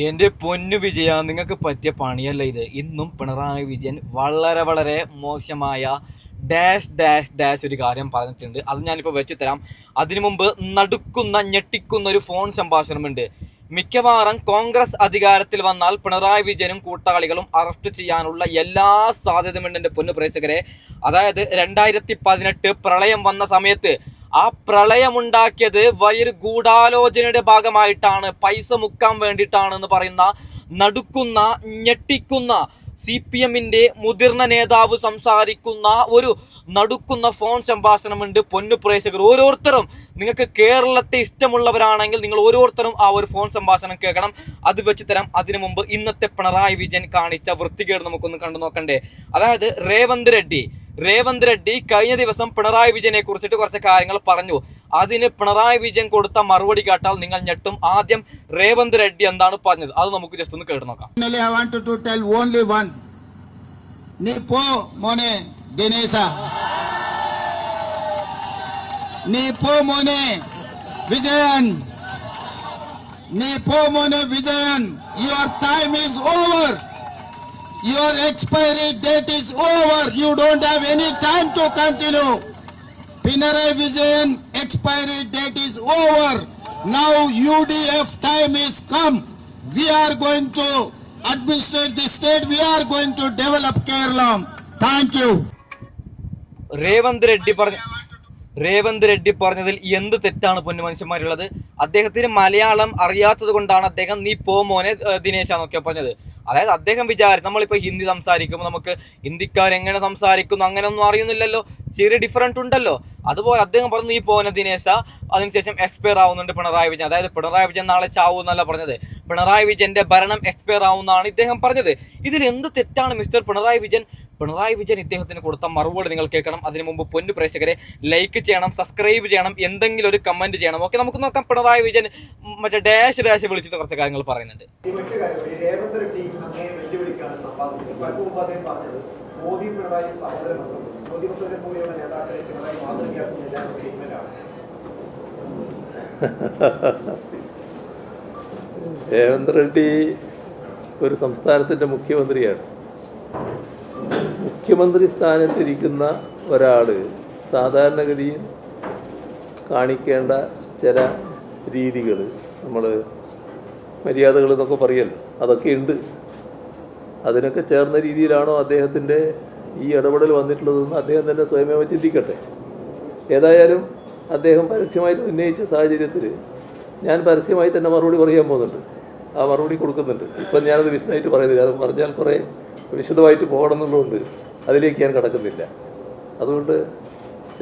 എന്റെ പൊന്നു വിജയ, നിങ്ങൾക്ക് പറ്റിയ പണിയല്ല ഇത്. ഇന്നും പിണറായി വിജയൻ വളരെ വളരെ മോശമായ ഡാഷ് ഡാഷ് ഡാഷ് ഒരു കാര്യം പറഞ്ഞിട്ടുണ്ട്. അത് ഞാനിപ്പോൾ വെച്ചു തരാം. അതിനു മുമ്പ് നടുക്കുന്ന ഞെട്ടിക്കുന്ന ഒരു ഫോൺ സംഭാഷണമുണ്ട്. മിക്കവാറും കോൺഗ്രസ് അധികാരത്തിൽ വന്നാൽ പിണറായി വിജയനും കൂട്ടാളികളും അറസ്റ്റ് ചെയ്യാനുള്ള എല്ലാ സാധ്യതയുമുണ്ട് എൻ്റെ പൊന്നു പ്രേക്ഷകരെ. അതായത് 2018 പ്രളയം വന്ന സമയത്ത് ആ പ്രളയമുണ്ടാക്കിയത് വലിയൊരു ഗൂഢാലോചനയുടെ ഭാഗമായിട്ടാണ്, പൈസ മുക്കാൻ വേണ്ടിയിട്ടാണെന്ന് പറയുന്ന നടുക്കുന്ന ഞെട്ടിക്കുന്ന CPM-ന്റെ മുതിർന്ന നേതാവ് സംസാരിക്കുന്ന ഒരു നടുക്കുന്ന ഫോൺ സംഭാഷണമുണ്ട്. പൊന്നു പ്രേക്ഷകർ ഓരോരുത്തരും, നിങ്ങൾക്ക് കേരളത്തെ ഇഷ്ടമുള്ളവരാണെങ്കിൽ നിങ്ങൾ ഓരോരുത്തരും ആ ഒരു ഫോൺ സംഭാഷണം കേൾക്കണം. അത് വെച്ച് തരാം. അതിനു മുമ്പ് ഇന്നത്തെ പിണറായി വിജയൻ കാണിച്ച വൃത്തികേട് നമുക്കൊന്ന് കണ്ടു നോക്കണ്ടേ. അതായത് രേവന്ത് റെഡ്ഡി കഴിഞ്ഞ ദിവസം പിണറായി വിജയനെ കുറിച്ചിട്ട് കുറച്ച് കാര്യങ്ങൾ പറഞ്ഞു. അതിന് പിണറായി വിജയൻ കൊടുത്ത മറുപടി കേട്ടാൽ നിങ്ങൾ ഞെട്ടും. ആദ്യം രേവന്ത് റെഡ്ഡി എന്താണ് പറഞ്ഞത് അത് നമുക്ക് ജസ്റ്റ് ഒന്ന് കേട്ട് നോക്കാം. I wanted to tell only one. Ni po mone Dinesha. Ni po mone Vijayan. Ni po mone Vijayan. Your time is over. Your expiry date is over. You don't have any time to continue. Pinarayi Vijayan expiry date is over. Now UDF time is come. We are going to administrate the state. We are going to develop Kerala. Thank you. Revanth Reddy പറഞ്ഞതിൽ എന്ത് തെറ്റാണ് പൊന്നു മനുഷ്യന്മാരുള്ളത്? അദ്ദേഹത്തിന് മലയാളം അറിയാത്തത് കൊണ്ടാണ് അദ്ദേഹം നീ പോ മോനെ ദിനേശാന്നൊക്കെ പറഞ്ഞത്. അതായത് അദ്ദേഹം വിചാരിച്ചു നമ്മളിപ്പോൾ ഹിന്ദി സംസാരിക്കുമ്പോൾ നമുക്ക് ഹിന്ദിക്കാരെങ്ങനെ സംസാരിക്കുന്നു അങ്ങനെയൊന്നും അറിയുന്നില്ലല്ലോ, ചെറിയ ഡിഫറൻറ്റ് ഉണ്ടല്ലോ. അതുപോലെ അദ്ദേഹം പറഞ്ഞു നീ പോനെ ദിനേശ. അതിനുശേഷം എക്സ്പയർ ആവുന്നുണ്ട് പിണറായി വിജയൻ. അതായത് പിണറായി വിജയൻ നാളെ ചാവൂ എന്നല്ല പറഞ്ഞത്, പിണറായി വിജയന്റെ ഭരണം എക്സ്പയർ ആവുമെന്നാണ് ഇദ്ദേഹം പറഞ്ഞത്. ഇതിൽ എന്ത് തെറ്റാണ് മിസ്റ്റർ പിണറായി വിജയൻ ഇദ്ദേഹത്തിന് കൊടുത്ത മറുപടി നിങ്ങൾ കേൾക്കണം. അതിനു മുമ്പ് പൊന്നു പ്രേക്ഷകരെ ലൈക്ക് ചെയ്യണം, സബ്സ്ക്രൈബ് ചെയ്യണം, എന്തെങ്കിലും ഒരു കമന്റ് ചെയ്യണം. ഓക്കെ, നമുക്ക് നോക്കാം. പിണറായി വിജയൻ മറ്റേ ഡാഷ് വിളിച്ചിട്ട് കുറച്ച് കാര്യങ്ങൾ പറയുന്നുണ്ട്. രേവന്ത് റെഡ്ഡി ഒരു സംസ്ഥാനത്തിൻ്റെ മുഖ്യമന്ത്രിയാണ്. മുഖ്യമന്ത്രി സ്ഥാനത്തിരിക്കുന്ന ഒരാൾ സാധാരണഗതിയിൽ കാണിക്കേണ്ട ചില രീതികൾ, നമ്മൾ മര്യാദകൾ എന്നൊക്കെ പറയല്ലോ, അതൊക്കെ ഉണ്ട്. അതിനൊക്കെ ചേർന്ന രീതിയിലാണോ അദ്ദേഹത്തിൻ്റെ ഈ ഇടപെടൽ വന്നിട്ടുള്ളതെന്ന് അദ്ദേഹം തന്നെ സ്വയമേവ ചിന്തിക്കട്ടെ. ഏതായാലും അദ്ദേഹം പരസ്യമായിട്ട് ഉന്നയിച്ച സാഹചര്യത്തിൽ ഞാൻ പരസ്യമായി തന്നെ മറുപടി പറയാൻ പോകുന്നുണ്ട്. ആ മറുപടി കൊടുക്കുന്നുണ്ട്. ഇപ്പം ഞാനത് വിശദമായിട്ട് പറയുന്നില്ല. അത് പറഞ്ഞാൽ കുറേ വിശദമായിട്ട് പോകണമെന്നുള്ളതുകൊണ്ട് അതിലേക്ക് ഞാൻ കടക്കുന്നില്ല. അതുകൊണ്ട്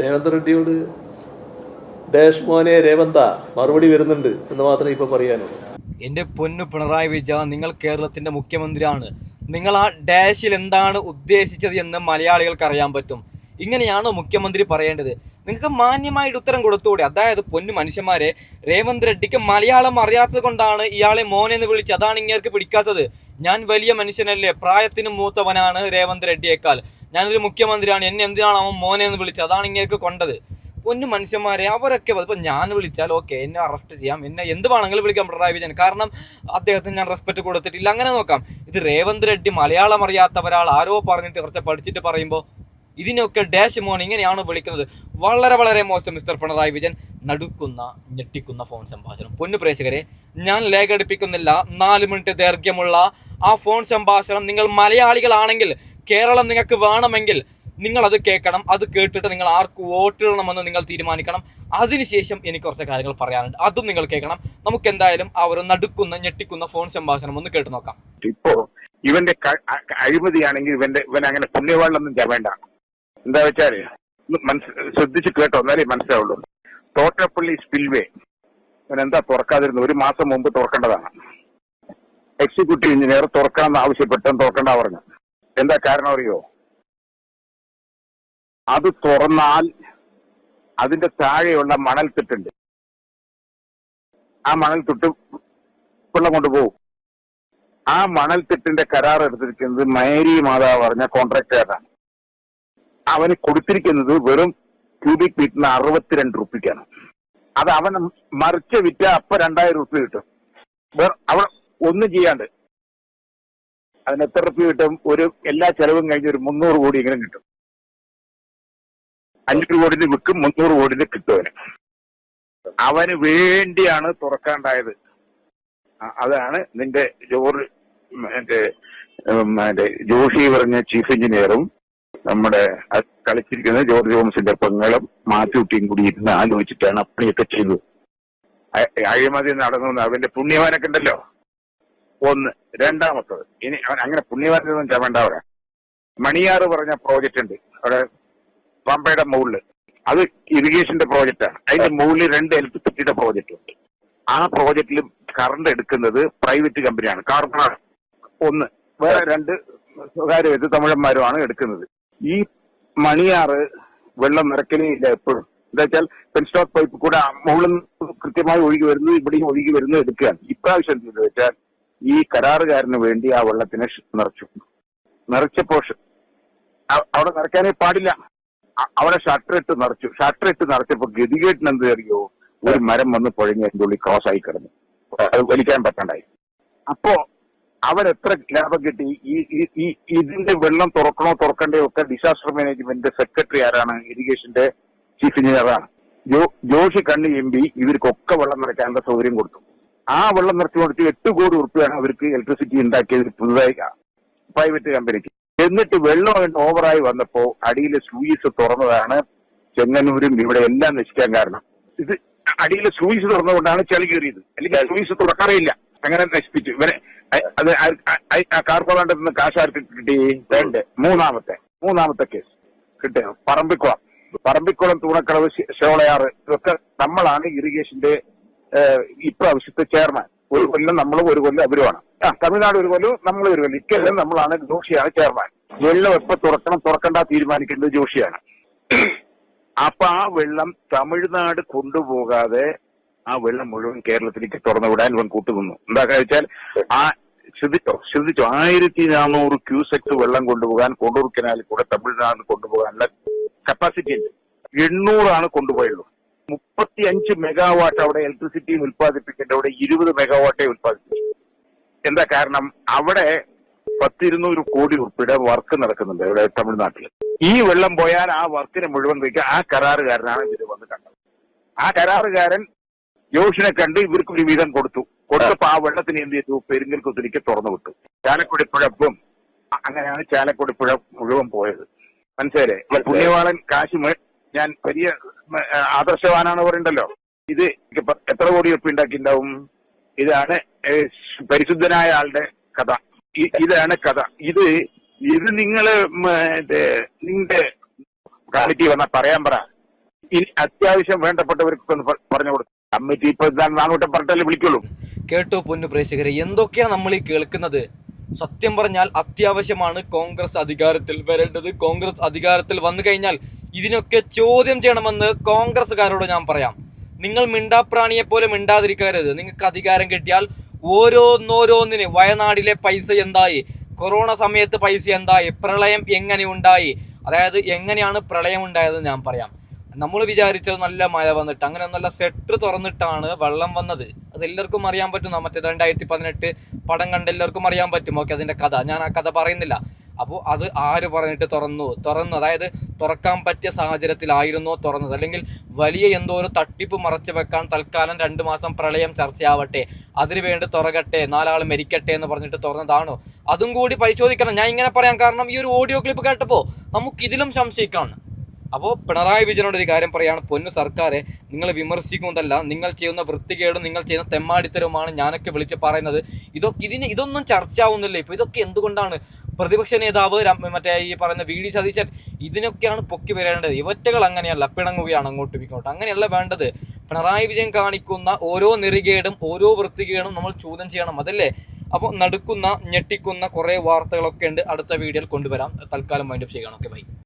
രേവന്ത് റെഡ്ഡിയോട് ഡാഷ് മോനെ രേവന്ത മറുപടി വരുന്നുണ്ട് എന്ന് മാത്രമേ ഇപ്പോൾ പറയാനുള്ളൂ. എൻ്റെ പൊന്നു പിണറായി വിജയൻ, നിങ്ങൾ കേരളത്തിൻ്റെ മുഖ്യമന്ത്രിയാണ്. നിങ്ങൾ ആ ഡാഷിൽ എന്താണ് ഉദ്ദേശിച്ചത് എന്ന് മലയാളികൾക്ക് അറിയാൻ പറ്റും. ഇങ്ങനെയാണോ മുഖ്യമന്ത്രി പറയേണ്ടത്? നിങ്ങൾക്ക് മാന്യമായിട്ട് ഉത്തരം കൊടുത്തുകൂടെ? അതായത് പൊന്നു മനുഷ്യന്മാരെ, രേവന്ത് റെഡ്ഡിക്ക് മലയാളം അറിയാത്തത് കൊണ്ടാണ് ഇയാളെ മോനെന്ന് വിളിച്ചത്. അതാണ് ഇങ്ങേർക്ക് പിടിക്കാത്തത്. ഞാൻ വലിയ മനുഷ്യനല്ലേ, പ്രായത്തിന് മൂത്തവനാണ് രേവന്ത് റെഡ്ഡിയേക്കാൾ. ഞാനൊരു മുഖ്യമന്ത്രിയാണ്, എന്നെ എന്തിനാണ് അവൻ മോനെന്ന് വിളിച്ചത്? അതാണ് ഇങ്ങേർക്ക് കൊണ്ടത്. പൊന്നു മനുഷ്യന്മാരെ, അവരൊക്കെ ഇപ്പം ഞാൻ വിളിച്ചാൽ ഓക്കെ, എന്നെ അറസ്റ്റ് ചെയ്യാം, എന്നെ എന്ത് വേണമെങ്കിലും വിളിക്കാം പിണറായി വിജയൻ, കാരണം അദ്ദേഹത്തിന് ഞാൻ റെസ്പെക്ട് കൊടുത്തിട്ടില്ല, അങ്ങനെ നോക്കാം. ഇത് രേവന്ത് റെഡ്ഡി മലയാളം അറിയാത്ത ഒരാൾ ആരോ പറഞ്ഞിട്ട് കുറച്ച് പഠിച്ചിട്ട് പറയുമ്പോൾ ഇതിനൊക്കെ ഡാഷ് മോൻ ഇങ്ങനെയാണ് വിളിക്കുന്നത്. വളരെ വളരെ മോശം മിസ്റ്റർ പിണറായി വിജയൻ. നടുക്കുന്ന ഞെട്ടിക്കുന്ന ഫോൺ സംഭാഷണം. പൊന്നു പ്രേക്ഷകരെ, ഞാൻ ലേഖടിപ്പിക്കുന്നില്ല. 4 മിനിറ്റ് ദൈർഘ്യമുള്ള ആ ഫോൺ സംഭാഷണം നിങ്ങൾ മലയാളികളാണെങ്കിൽ, കേരളം നിങ്ങൾക്ക് വേണമെങ്കിൽ നിങ്ങൾ അത് കേൾക്കണം. അത് കേട്ടിട്ട് നിങ്ങൾ ആർക്ക് വോട്ടിടണമെന്ന് നിങ്ങൾ തീരുമാനിക്കണം. അതിനുശേഷം എനിക്ക് കുറച്ച് കാര്യങ്ങൾ പറയാനുണ്ട്, അതും നിങ്ങൾ കേൾക്കണം. നമുക്ക് എന്തായാലും ആ ഒരു നടുക്കുന്ന ഞെട്ടിക്കുന്ന ഫോൺ സംഭാഷണം ഒന്ന് കേട്ടു നോക്കാം. ഇപ്പോ ഇവന്റെ അഴിമതിയാണെങ്കിൽ ഇവൻ അങ്ങനെ പുണ്യവാളൊന്നും ചവേണ്ട. എന്താ വെച്ചാല് ശ്രദ്ധിച്ച് കേട്ടോ, എന്നാലേ മനസ്സിലാവുള്ളൂ. തോട്ടപ്പള്ളി സ്പിൽവേ ഇവനെന്താ തുറക്കാതിരുന്നു? 1 മാസം മുമ്പ് തുറക്കേണ്ടതാണ്. എക്സിക്യൂട്ടീവ് എഞ്ചിനീയർ തുറക്കാമെന്ന് ആവശ്യപ്പെട്ടും തുറക്കണ്ട പറഞ്ഞു. എന്താ കാരണം അറിയോ? അത് തുറന്നാൽ അതിന്റെ താഴെയുള്ള മണൽത്തിട്ടുണ്ട്. ആ മണൽത്തിട്ട് വെള്ളം കൊണ്ടുപോകും. ആ മണൽത്തിട്ടിന്റെ കരാർ എടുത്തിരിക്കുന്നത് മേരി മാതാവ് പറഞ്ഞ കോൺട്രാക്ടറാണ്. അവന് കൊടുത്തിരിക്കുന്നത് വെറും ക്യൂബിക് ഫീറ്റിന് 62 റുപ്പിക്കാണ്. അത് അവൻ മറിച്ച് വിറ്റ അപ്പൊ 2000 റുപ്യ കിട്ടും. ഒന്നും ചെയ്യാണ്ട് അതിന് എത്ര റുപ്യ കിട്ടും? എല്ലാ ചെലവും കഴിഞ്ഞ് ഒരു 300 കോടി എങ്കിലും കിട്ടും. 500 കോടിന് വിൽക്കും, 300 കോടിന് കിട്ടും. അവന് വേണ്ടിയാണ് തുറക്കാണ്ടായത്. അതാണ് നിന്റെ ജോഷി പറഞ്ഞ ചീഫ് എഞ്ചിനീയറും നമ്മുടെ കളിച്ചിരിക്കുന്ന ജോർജ് തോമസിന്റെ പെങ്ങളും മാത്യുട്ടിയും കൂടി ഇരുന്ന് ആലോചിച്ചിട്ടാണ് അപ്പണിയൊക്കെ ചെയ്തത്. അഴിമതി നടന്നു. അവന്റെ പുണ്യവാനൊക്കെ ഉണ്ടല്ലോ. ഒന്ന്. രണ്ടാമത്തത്, ഇനി അവൻ അങ്ങനെ പുണ്യവാനൊന്നും ചവേണ്ട. അവിടെ മണിയാറ് പറഞ്ഞ പ്രോജക്റ്റ് ഉണ്ട് അവിടെ പമ്പയുടെ മുകളില്. അത് ഇറിഗേഷന്റെ പ്രോജക്റ്റാണ്. അതിന്റെ മുകളിൽ 2 ഇലക്ട്രിസിറ്റിയുടെ പ്രോജക്റ്റ് ഉണ്ട്. ആ പ്രോജക്റ്റിൽ കറണ്ട് എടുക്കുന്നത് പ്രൈവറ്റ് കമ്പനിയാണ്, കാർബണാണ്. ഒന്ന്. വേറെ 2 സ്വകാര്യ തമിഴന്മാരുമാണ് എടുക്കുന്നത്. ഈ മണിയാറ് വെള്ളം നിറയ്ക്കലേ ഇല്ല എപ്പോഴും. എന്താ വെച്ചാൽ പെൻസ്റ്റോക്ക് പൈപ്പ് കൂടെ മുകളിൽ കൃത്യമായി ഒഴുകി വരുന്നു, ഇവിടെയും ഒഴുകി വരുന്നു എടുക്കുകയാണ്. ഇപ്രാവശ്യം എന്താ വെച്ചാൽ ഈ കരാറുകാരന് വേണ്ടി ആ വെള്ളത്തിനെ നിറച്ചപ്പോ അവിടെ നിറയ്ക്കാനേ പാടില്ല. അവിടെ ഷട്ടറിട്ട് നിറച്ചപ്പോ ഗതികേട്ടിന് എന്ത് അറിയോ, ഒരു മരം വന്ന് പുഴങ്ങി അതിന്റെ ഉള്ളിൽ ക്രോസ് ആയി കിടന്നു. അത് വലിക്കാൻ പറ്റണ്ടായി. അപ്പോ അവരെത്ര ലാഭം കിട്ടി? ഇതിന്റെ വെള്ളം തുറക്കണ്ടേ ഒക്കെ ഡിസാസ്റ്റർ മാനേജ്മെന്റ് സെക്രട്ടറി ആരാണ്? ഇറിഗേഷന്റെ ചീഫ് എഞ്ചിനീയറാണ്. ജോഷി കണ്ണി MP ഇവർക്കൊക്കെ വെള്ളം നിറയ്ക്കാനുള്ള സൗകര്യം കൊടുത്തു. ആ വെള്ളം നിറച്ചു കൊടുത്ത് 8 കോടി ഉറുപ്പിയാണ് അവർക്ക് ഇലക്ട്രിസിറ്റി ഉണ്ടാക്കിയത് പുതുതായി പ്രൈവറ്റ് കമ്പനിക്ക്. എന്നിട്ട് വെള്ളം ഓവറായി വന്നപ്പോ അടിയിലെ സ്ലൂയിസ് തുറന്നതാണ് ചെങ്ങന്നൂരും ഇവിടെ എല്ലാം നശിക്കാൻ കാരണം. ഇത് അടിയിലെ സ്ലൂയിസ് തുറന്നുകൊണ്ടാണ് ചെളി കയറിയത്. അല്ലെങ്കിൽ സ്ലൂയിസ് തുറക്കാറില്ല. അങ്ങനെ നശിപ്പിച്ചു ഇവരെ. അത് കാർപ്പോറേറ്റിൽ നിന്ന് കാശാർക്ക് കിട്ടി. മൂന്നാമത്തെ കേസ് കിട്ടിയ പറമ്പിക്കുളം തൂണക്കളവ് ഷോളയാറ് ഇതൊക്കെ നമ്മളാണ് ഇറിഗേഷന്റെ ഇപ്രാവശ്യത്തെ ചെയർമാൻ. ഒരു കൊല്ലം നമ്മളും ഒരു കൊല്ലം അവരുമാണ്. തമിഴ്നാട് ഒരു കൊല്ലം നമ്മൾ ഒരു കൊല്ലം. ഇക്കൊല്ലം നമ്മളാണ്, ജോഷിയാണ് ചെയർമാൻ. വെള്ളം എപ്പോ തുറക്കണ്ട തീരുമാനിക്കേണ്ടത് ജോഷിയാണ്. അപ്പൊ ആ വെള്ളം തമിഴ്നാട് കൊണ്ടുപോകാതെ ആ വെള്ളം മുഴുവൻ കേരളത്തിലേക്ക് തുറന്നു വിടാൻ ഇവൻ കൂട്ടുനിന്നു. എന്താ വെച്ചാൽ ശ്രദ്ധിച്ചോ 1400 ക്യൂസെക്സ് വെള്ളം കൊണ്ടുപോകാൻ കൊണ്ടൂർ കനാലിൽ കൂടെ തമിഴ്നാട് കൊണ്ടുപോകാനുള്ള കപ്പാസിറ്റി ഉണ്ട്. 800 കൊണ്ടുപോയുള്ളൂ. 35 മെഗാവാട്ട് അവിടെ ഇലക്ട്രിസിറ്റി ഉത്പാദിപ്പിക്കേണ്ട അവിടെ 20 മെഗാവാട്ടേ ഉത്പാദിപ്പിച്ചു. എന്താ കാരണം? അവിടെ 100-200 കോടി ഉറുപ്പിയുടെ വർക്ക് നടക്കുന്നുണ്ട് ഇവിടെ തമിഴ്നാട്ടിൽ. ഈ വെള്ളം പോയാൽ ആ വർക്കിനെ മുഴുവൻ വയ്ക്കുക ആ കരാറുകാരനാണ് ഇതിൽ വന്ന് കണ്ടത്. ആ കരാറുകാരൻ ജോഷിനെ കണ്ട് ഇവർക്കൊരു വീതം കൊടുത്തപ്പോ ആ വെള്ളത്തിന് എന്ത് ചെയ്തു? പെരിങ്ങൽകുത്തിലേക്ക് തുറന്നു വിട്ടു. ചാലക്കുടി പുഴപ്പും അങ്ങനെയാണ് ചാലക്കുടി പുഴ മുഴുവൻ പോയത്. മനസ്സിലായില്ലേ? പുണ്യവാളൻ കാശ് ഞാൻ വലിയ ആദർശവാനാണ് പറയണ്ടല്ലോ. ഇത് എത്ര കോടി ഉറുപ്പ് ഉണ്ടാക്കിണ്ടാവും? ഇതാണ് പരിശുദ്ധനായ ആളുടെ കഥ. ഇതാണ് കഥ. ഇത് നിങ്ങള് നിന്റെ കമ്മിറ്റി വന്നാൽ പറയാൻ പറ. ഇനി അത്യാവശ്യം വേണ്ടപ്പെട്ടവർക്ക് ഒന്ന് പറഞ്ഞു കൊടുക്കും. കമ്മിറ്റി ഇപ്പൊ നാനൂറ്റം പറഞ്ഞല്ലേ വിളിക്കുള്ളൂ. കേട്ടോ പൊന്നു പ്രേക്ഷകരെ, എന്തൊക്കെയാ നമ്മൾ ഈ കേൾക്കുന്നത്? സത്യം പറഞ്ഞാൽ അത്യാവശ്യമാണ് കോൺഗ്രസ് അധികാരത്തിൽ വരേണ്ടത്. കോൺഗ്രസ് അധികാരത്തിൽ വന്നു കഴിഞ്ഞാൽ ഇതിനൊക്കെ ചോദ്യം ചെയ്യണമെന്ന് കോൺഗ്രസ്സുകാരോട് ഞാൻ പറയാം. നിങ്ങൾ മിണ്ടാപ്രാണിയെ പോലെ മിണ്ടാതിരിക്കരുത്. നിങ്ങൾക്ക് അധികാരം കിട്ടിയാൽ ഓരോന്നിന് വയനാടിലെ പൈസ എന്തായി, കൊറോണ സമയത്ത് പൈസ എന്തായി, പ്രളയം എങ്ങനെ ഉണ്ടായി, അതായത് എങ്ങനെയാണ് പ്രളയം ഉണ്ടായതെന്ന് ഞാൻ പറയാം. നമ്മൾ വിചാരിച്ചത് നല്ല മഴ വന്നിട്ട് അങ്ങനെ നല്ല സെറ്റ് തുറന്നിട്ടാണ് വെള്ളം വന്നത്. അത് എല്ലാവർക്കും അറിയാൻ പറ്റും. മറ്റേ 2018 പടം കണ്ട് എല്ലാവർക്കും അറിയാൻ പറ്റും. ഓക്കെ, അതിന്റെ കഥ ഞാൻ ആ കഥ പറയുന്നില്ല. അപ്പോൾ അത് ആര് പറഞ്ഞിട്ട് തുറന്നു, അതായത് തുറക്കാൻ പറ്റിയ സാഹചര്യത്തിലായിരുന്നോ തുറന്നത്, അല്ലെങ്കിൽ വലിയ എന്തോ ഒരു തട്ടിപ്പ് മറച്ചു വെക്കാൻ തൽക്കാലം 2 മാസം പ്രളയം ചർച്ചയാവട്ടെ, അതിനു വേണ്ടി തുറകട്ടെ, 4 ആൾ മരിക്കട്ടെ എന്ന് പറഞ്ഞിട്ട് തുറന്നതാണോ? അതും കൂടി പരിശോധിക്കണം. ഞാൻ ഇങ്ങനെ പറയാൻ കാരണം ഈ ഒരു ഓഡിയോ ക്ലിപ്പ് കേട്ടപ്പോൾ നമുക്കിതിലും സംശയിക്കാണ്. അപ്പോൾ പിണറായി വിജയനോട് ഒരു കാര്യം പറയാണ്, പൊന്നു സർക്കാരെ, നിങ്ങൾ വിമർശിക്കുന്നതല്ല, നിങ്ങൾ ചെയ്യുന്ന വൃത്തികേടും നിങ്ങൾ ചെയ്യുന്ന തെമ്മാടിത്തരവുമാണ് ഞാനൊക്കെ വിളിച്ച് പറയുന്നത്. ഇതൊന്നും ചർച്ചയാവുന്നില്ല. ഇപ്പോൾ ഇതൊക്കെ എന്തുകൊണ്ടാണ്? പ്രതിപക്ഷ നേതാവ് മറ്റേ ഈ പറയുന്ന VD സതീശൻ ഇതിനൊക്കെയാണ് പൊക്കി വരേണ്ടത്. ഇവറ്റകൾ അങ്ങനെയല്ല, പിണങ്ങുകയാണ് അങ്ങോട്ടും ഇങ്ങോട്ടും. അങ്ങനെയല്ല വേണ്ടത്. പിണറായി വിജയൻ കാണിക്കുന്ന ഓരോ നെറികേടും ഓരോ വൃത്തികേടും നമ്മൾ ചോദ്യം ചെയ്യണം, അതല്ലേ? അപ്പോൾ ഞെട്ടിക്കുന്ന കുറേ വാർത്തകളൊക്കെ ഉണ്ട്. അടുത്ത വീഡിയോയിൽ കൊണ്ടുവരാം. തൽക്കാലം വൈൻഡപ്പ് ചെയ്യണം. Okay, by.